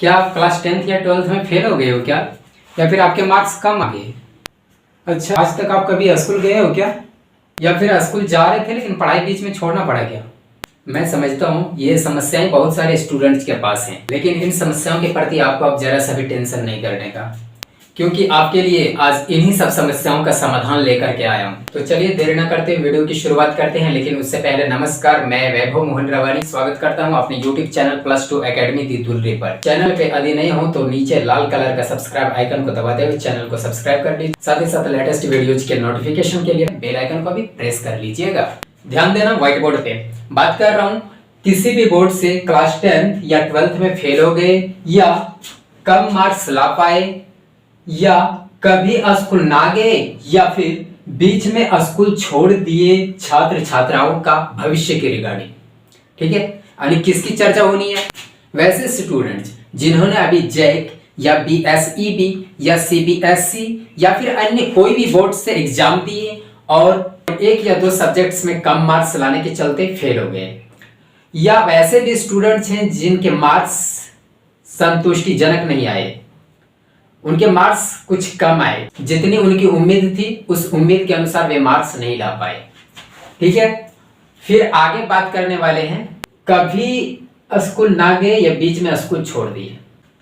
क्या आप class 10th या 12th में फेल हो गए हो क्या, या फिर आपके मार्क्स कम आ गए? अच्छा, आज तक आप कभी स्कूल गए हो क्या, या फिर स्कूल जा रहे थे लेकिन पढ़ाई बीच में छोड़ना पड़ा क्या? मैं समझता हूँ ये समस्याएं बहुत सारे स्टूडेंट्स के पास हैं, लेकिन इन समस्याओं के प्रति आपको अब जरा सा भी टेंशन नहीं करने का, क्योंकि आपके लिए आज इन्हीं सब समस्याओं का समाधान लेकर के आया हूँ। तो चलिए देर न करते वीडियो की शुरुआत करते हैं, लेकिन उससे पहले नमस्कार, मैं वैभव मोहन रवानी स्वागत करता हूँ अपने यूट्यूब चैनल +2 एकेडमी दितुलरी पर। चैनल पे यदि नए हो तो नीचे लाल कलर का सब्सक्राइब आइकन को दबाते हुए चैनल को सब्सक्राइब कर लीजिए, साथ ही साथ लेटेस्ट वीडियोज के नोटिफिकेशन के लिए बेल आइकन को भी प्रेस कर लीजिएगा। ध्यान देना, व्हाइट बोर्ड पे बात कर रहा हूँ। किसी भी बोर्ड से क्लास 10th या 12th में फेल हो गए, या कम मार्क्स ला पाए, या कभी स्कूल ना गए, या फिर बीच में स्कूल छोड़ दिए छात्र छात्राओं का भविष्य के रिगार्डिंग, ठीक है। यानी किसकी चर्चा होनी है? वैसे स्टूडेंट्स जिन्होंने अभी जैक या BSEB या CBSE या फिर अन्य कोई भी बोर्ड से एग्जाम दिए और एक या दो सब्जेक्ट्स में कम मार्क्स लाने के चलते फेल हो गए, या वैसे भी स्टूडेंट्स हैं जिनके मार्क्स संतुष्टिजनक नहीं आए, उनके मार्क्स कुछ कम आए, जितनी उनकी उम्मीद थी उस उम्मीद के अनुसार वे मार्क्स नहीं ला पाए, ठीक है। फिर आगे बात करने वाले हैं कभी स्कूल ना गए या बीच में स्कूल छोड़ दिए।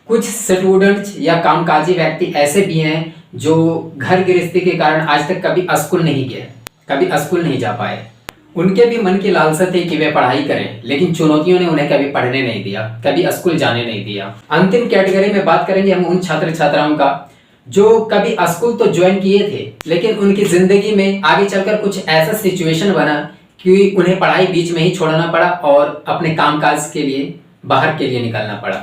कुछ स्टूडेंट्स या कामकाजी व्यक्ति ऐसे भी हैं जो घर गृहस्थी के कारण आज तक कभी स्कूल नहीं गए, कभी स्कूल नहीं जा पाए। उनके भी मन की लालसा थी कि वे पढ़ाई करें, लेकिन चुनौतियों ने उन्हें कभी पढ़ने नहीं दिया, कभी स्कूल जाने नहीं दिया। अंतिम कैटेगरी में बात करेंगे हम उन छात्र छात्राओं का जो कभी स्कूल तो ज्वाइन किए थे, लेकिन उनकी जिंदगी में आगे चलकर कुछ ऐसा सिचुएशन बना कि उन्हें पढ़ाई बीच में ही छोड़ना पड़ा और अपने कामकाज के लिए बाहर के लिए निकलना पड़ा।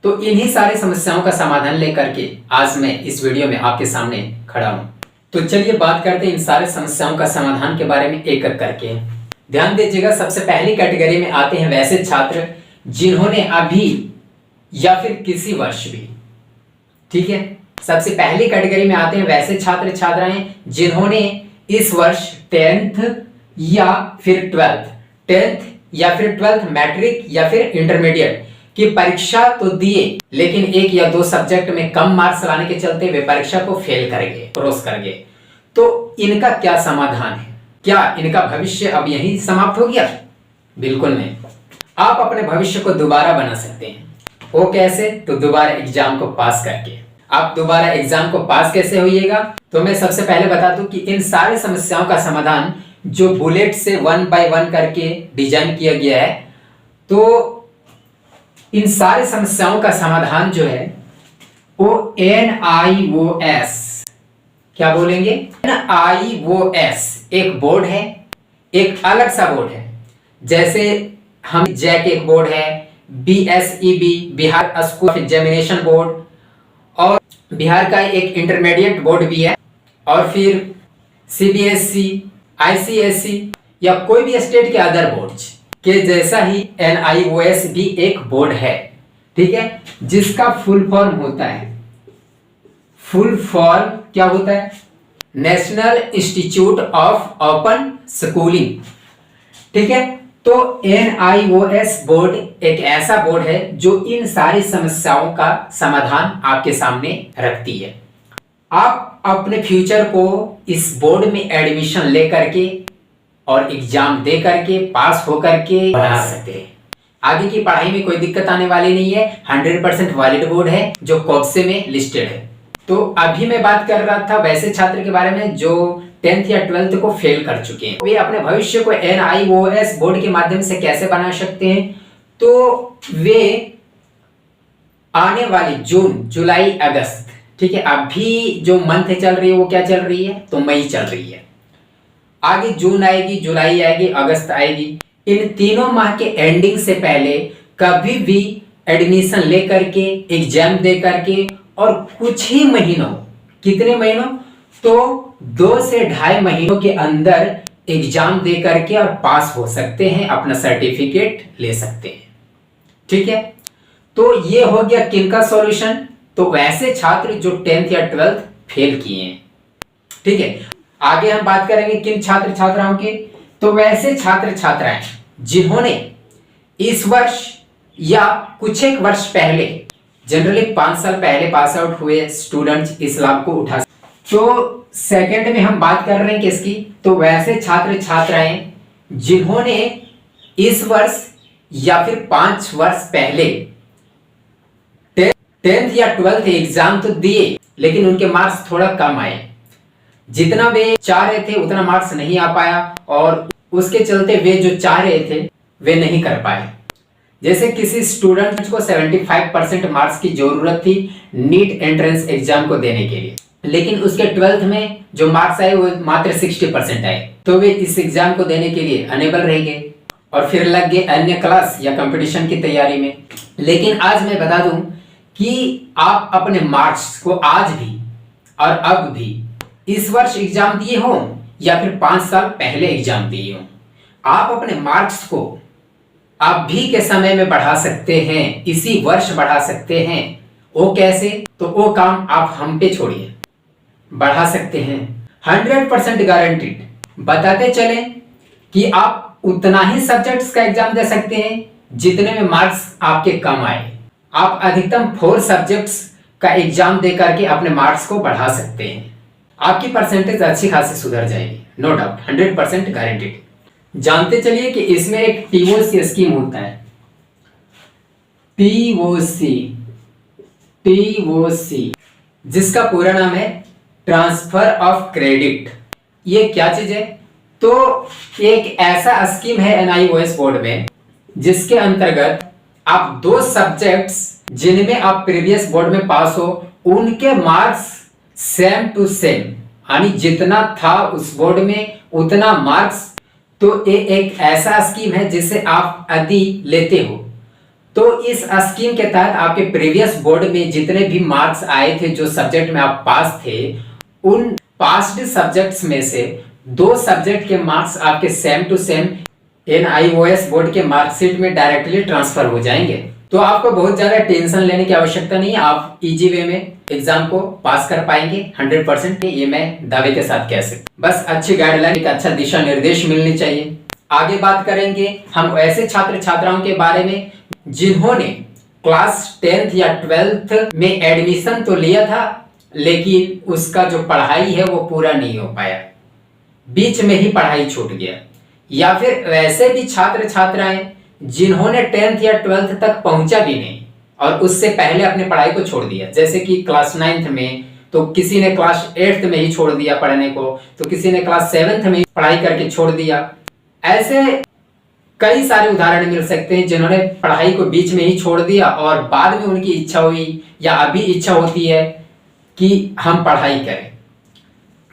तो इन्हीं सारी समस्याओं का समाधान लेकर के आज मैं इस वीडियो में आपके सामने खड़ा हूँ। तो चलिए बात करते हैं इन सारे समस्याओं का समाधान के बारे में एक एक करके। ध्यान दीजिएगा, सबसे पहली कैटेगरी में आते हैं वैसे छात्र जिन्होंने अभी या फिर किसी वर्ष भी, ठीक है, सबसे पहली कैटेगरी में आते हैं वैसे छात्र छात्राएं जिन्होंने इस वर्ष 10th या फिर 12th मैट्रिक या फिर इंटरमीडिएट की परीक्षा तो दिए, लेकिन एक या दो सब्जेक्ट में कम मार्क्स लाने के चलते वे परीक्षा को फेल कर गए, क्रॉस कर गए। तो इनका क्या समाधान है? क्या इनका भविष्य अब यहीं समाप्त हो गया? बिल्कुल नहीं। आप अपने भविष्य को दोबारा बना सकते हैं। वो कैसे? तो दोबारा एग्जाम को पास करके। आप दोबारा एग्जाम को पास कैसे होइएगा? तो मैं सबसे पहले बता दूं कि इन सारी समस्याओं का समाधान जो बुलेट से 1 by 1 करके डिजाइन किया गया है, तो इन सारी समस्याओं का समाधान जो है वो NIOS, क्या बोलेंगे? NIOS एक बोर्ड है, एक अलग सा बोर्ड है। जैसे हम जैक एक बोर्ड है, BSEB Bihar school of examination board, और बिहार का एक इंटरमीडिएट बोर्ड भी है, और फिर CBSE, ICSE या कोई भी स्टेट के अदर बोर्ड्स के जैसा ही NIOS भी एक बोर्ड है, ठीक है, जिसका फुल फॉर्म होता है, फुल फॉर्म क्या होता है? National institute of open schooling, ठीक है। तो NIOS बोर्ड एक ऐसा बोर्ड है जो इन सारी समस्याओं का समाधान आपके सामने रखती है। आप अपने फ्यूचर को इस बोर्ड में एडमिशन लेकर के और एग्जाम दे करके पास होकर के बना सकते हैं। आगे की पढ़ाई में कोई दिक्कत आने वाली नहीं है। 100% वैलिड बोर्ड है जो कॉप्से में लिस्टेड है। तो अभी मैं बात कर रहा था वैसे छात्र के बारे में जो 10th या 12th को फेल कर चुके हैं। वे अपने भविष्य को NIOS बोर्ड के माध्यम से कैसे बना सकते हैं? तो वे आने वाली जून, जुलाई, अगस्त, ठीक है, अभी जो मंथ चल रही है वो क्या चल रही है? तो मई चल रही है। आगे जून आएगी, जुलाई आएगी, अगस्त आएगी। इन तीनों माह के एंडिंग से पहले कभी भी एडमिशन लेकर के एग्जाम दे करके और कुछ ही महीनों, कितने महीनों? तो 2 से 2.5 महीनों के अंदर एग्जाम दे करके और पास हो सकते हैं, अपना सर्टिफिकेट ले सकते हैं, ठीक है। तो ये हो गया किनका सॉल्यूशन? तो वैसे छात्र जो 10th या 12th फेल किए हैं, ठीक है। आगे हम बात करेंगे किन छात्र छात्राओं की? तो वैसे छात्र छात्राएं जिन्होंने इस वर्ष या कुछ एक वर्ष पहले जनरली 5 साल पहले पास आउट हुए स्टूडेंट्स इस लाभ को उठा सकते। तो सेकंड में हम बात कर रहे हैं किसकी, तो वैसे छात्र छात्राएं जिन्होंने इस वर्ष या फिर 5 वर्ष पहले 10th या 12th एग्जाम तो दिए लेकिन उनके मार्क्स थोड़ा कम आए, जितना वे चाह रहे थे उतना मार्क्स नहीं आ पाया और उसके चलते वे जो चाह रहे थे वे नहीं कर पाए। जैसे किसी स्टूडेंट को 75% मार्क्स की जरूरत थी नीट एंट्रेंस एग्जाम को देने के लिए, लेकिन उसके 12th में जो मार्क्स आए वो मात्र 60% आए, तो वे इस एग्जाम को देने के लिए अनेबल रह गए और फिर लग गए अन्य क्लास या कंपटीशन की तैयारी में। लेकिन आज मैं बता दूं कि आप अपने मार्क्स को आज भी और अब भी इस वर्ष एग्जाम दिए हो या फिर 5 साल पहले एग्जाम दिए हो, आप अपने मार्क्स को अभी के समय में बढ़ा सकते हैं, इसी वर्ष बढ़ा सकते हैं। वो कैसे, तो वो काम आप हम पे छोड़िए, बढ़ा सकते हैं 100% गारंटीड। बताते चले कि आप उतना ही सब्जेक्ट्स का एग्जाम दे सकते हैं जितने में मार्क्स आपके कम आए। आप अधिकतम 4 सब्जेक्ट्स का एग्जाम दे करके अपने मार्क्स को बढ़ा सकते हैं, आपकी परसेंटेज अच्छी खासी सुधर जाएगी, नो डाउट, 100% गारंटीड। जानते चलिए कि इसमें एक टीओसी स्कीम होता है, टीओसी जिसका पूरा नाम है ट्रांसफर ऑफ क्रेडिट। ये क्या चीज है, तो एक ऐसा स्कीम है एनआईओएस बोर्ड में जिसके अंतर्गत आप 2 सब्जेक्ट्स जिनमें आप प्रीवियस बोर्ड में पास हो उनके मार्क्स सेम टू सेम, यानी जितना था उस बोर्ड में उतना मार्क्स। तो ये एक ऐसा स्कीम है जिसे आप यदि लेते हो तो इस स्कीम के तहत आपके प्रीवियस बोर्ड में जितने भी मार्क्स आए थे, जो सब्जेक्ट में आप पास थे, उन पास्ड सब्जेक्ट्स में से 2 सब्जेक्ट के मार्क्स आपके same to same NIOS board के मार्कशीट में डायरेक्टली ट्रांसफर हो जाएंगे। तो आपको बहुत ज्यादा टेंशन लेने की आवश्यकता नहीं है, आप इजी वे में एग्जाम को पास कर पाएंगे 100%, ये मैं दावे के साथ कह सकता। बस अच्छी गाइडलाइन, एक अच्छा दिशा निर्देश मिलनी चाहिए। आगे बात करेंगे हम ऐसे छात्र छात्राओं के बारे में जिन्होंने क्लास 10th या 12th में एडमिशन तो लिया था लेकिन उसका जो पढ़ाई है वो पूरा नहीं हो पाया, बीच में ही पढ़ाई छूट गया। या फिर वैसे भी छात्र छात्राएं जिन्होंने 10th या 12th तक पहुंचा भी नहीं और उससे पहले अपने पढ़ाई को छोड़ दिया, जैसे कि क्लास 9th में तो किसी ने क्लास 8th में ही छोड़ दिया पढ़ने को, तो किसी ने क्लास 7th में पढ़ाई करके छोड़ दिया। ऐसे कई सारे उदाहरण मिल सकते हैं जिन्होंने पढ़ाई को बीच में ही छोड़ दिया और बाद में उनकी इच्छा हुई या अभी इच्छा होती है कि हम पढ़ाई करें,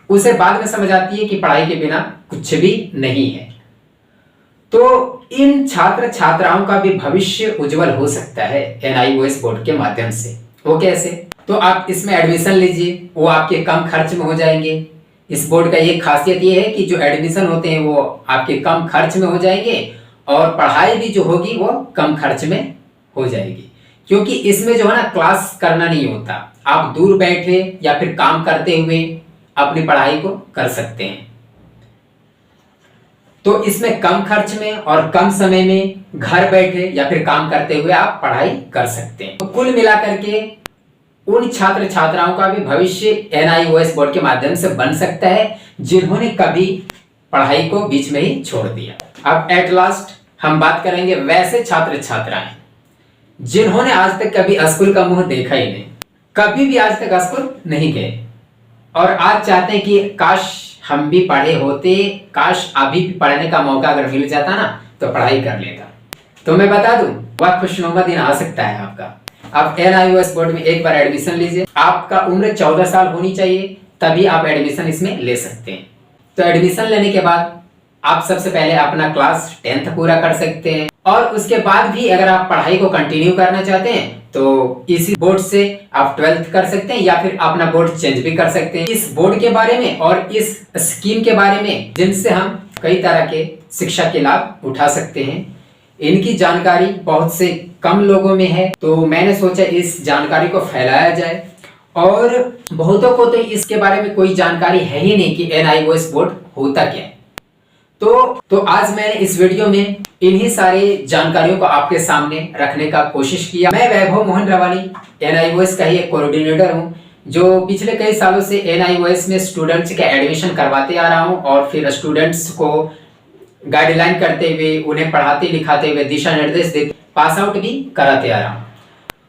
उसे बाद में समझ आती है कि पढ़ाई के बिना कुछ भी नहीं है। तो इन छात्र छात्राओं का भी भविष्य उज्जवल हो सकता है एनआईओएस बोर्ड के माध्यम से। वो कैसे, तो आप इसमें एडमिशन लीजिए, वो आपके कम खर्च में हो जाएंगे। इस बोर्ड का ये खासियत ये है कि जो एडमिशन होते हैं वो आपके कम खर्च में हो जाएंगे और पढ़ाई भी जो होगी वो कम खर्च में हो जाएगी, क्योंकि इसमें जो है ना क्लास करना नहीं होता, आप दूर बैठे या फिर काम करते हुए अपनी पढ़ाई को कर सकते हैं। तो इसमें कम खर्च में और कम समय में घर बैठे या फिर काम करते हुए आप पढ़ाई कर सकते हैं। तो कुल मिलाकर के उन छात्र छात्राओं का भी भविष्य एनआईओएस बोर्ड के माध्यम से बन सकता है जिन्होंने कभी पढ़ाई को बीच में ही छोड़ दिया। अब एट लास्ट हम बात करेंगे वैसे छात्र छात्राएं जिन्होंने आज तक कभी स्कूल का मुंह देखा ही नहीं, कभी भी आज तक स्कूल नहीं गए और आज चाहते हैं कि काश हम भी पढ़े होते, काश अभी भी पढ़ने का मौका अगर मिल जाता ना तो पढ़ाई कर लेता। तो मैं बता दूं वह खुशनुमा दिन आ सकता है आपका। आप एनआईओएस बोर्ड में एक बार एडमिशन लीजिए, आपका उम्र 14 साल होनी चाहिए तभी आप एडमिशन इसमें ले सकते हैं। तो एडमिशन लेने के बाद आप सबसे पहले अपना क्लास 10th पूरा कर सकते हैं और उसके बाद भी अगर आप पढ़ाई को कंटिन्यू करना चाहते हैं तो इसी बोर्ड से आप 12th कर सकते हैं या फिर अपना बोर्ड चेंज भी कर सकते हैं। इस बोर्ड के बारे में और इस स्कीम के बारे में जिनसे हम कई तरह के शिक्षा के लाभ उठा सकते हैं, इनकी जानकारी बहुत से कम लोगों में है, तो मैंने सोचा इस जानकारी को फैलाया जाए। और बहुतों को तो इसके बारे में कोई जानकारी है ही नहीं कि एनआईओएस बोर्ड होता क्या है। तो आज मैंने इस वीडियो में इन्हीं सारी जानकारियों को आपके सामने रखने का कोशिश किया। मैं वैभव मोहन रवानी NIOS का ही एक कोऑर्डिनेटर हूँ, जो पिछले कई सालों से NIOS में स्टूडेंट्स के एडमिशन करवाते आ रहा हूँ और फिर स्टूडेंट्स को गाइडलाइन करते हुए, उन्हें पढ़ाते लिखाते हुए, दिशा निर्देश देते, पास आउट भी कराते आ रहा हूँ।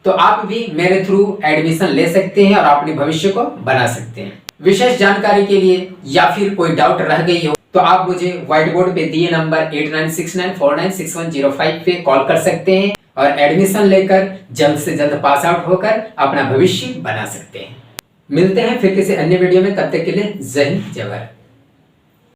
तो आप भी मेरे थ्रू एडमिशन ले सकते हैं और अपने भविष्य को बना सकते हैं। विशेष जानकारी के लिए या फिर कोई डाउट रह गई हो तो आप मुझे व्हाइट बोर्ड पे दिए नंबर 8969496105 पे कॉल कर सकते हैं और एडमिशन लेकर जल्द से जल्द पास आउट होकर अपना भविष्य बना सकते हैं। मिलते हैं फिर किसी अन्य वीडियो में, तब तक के लिए जय हिंद जय भारत।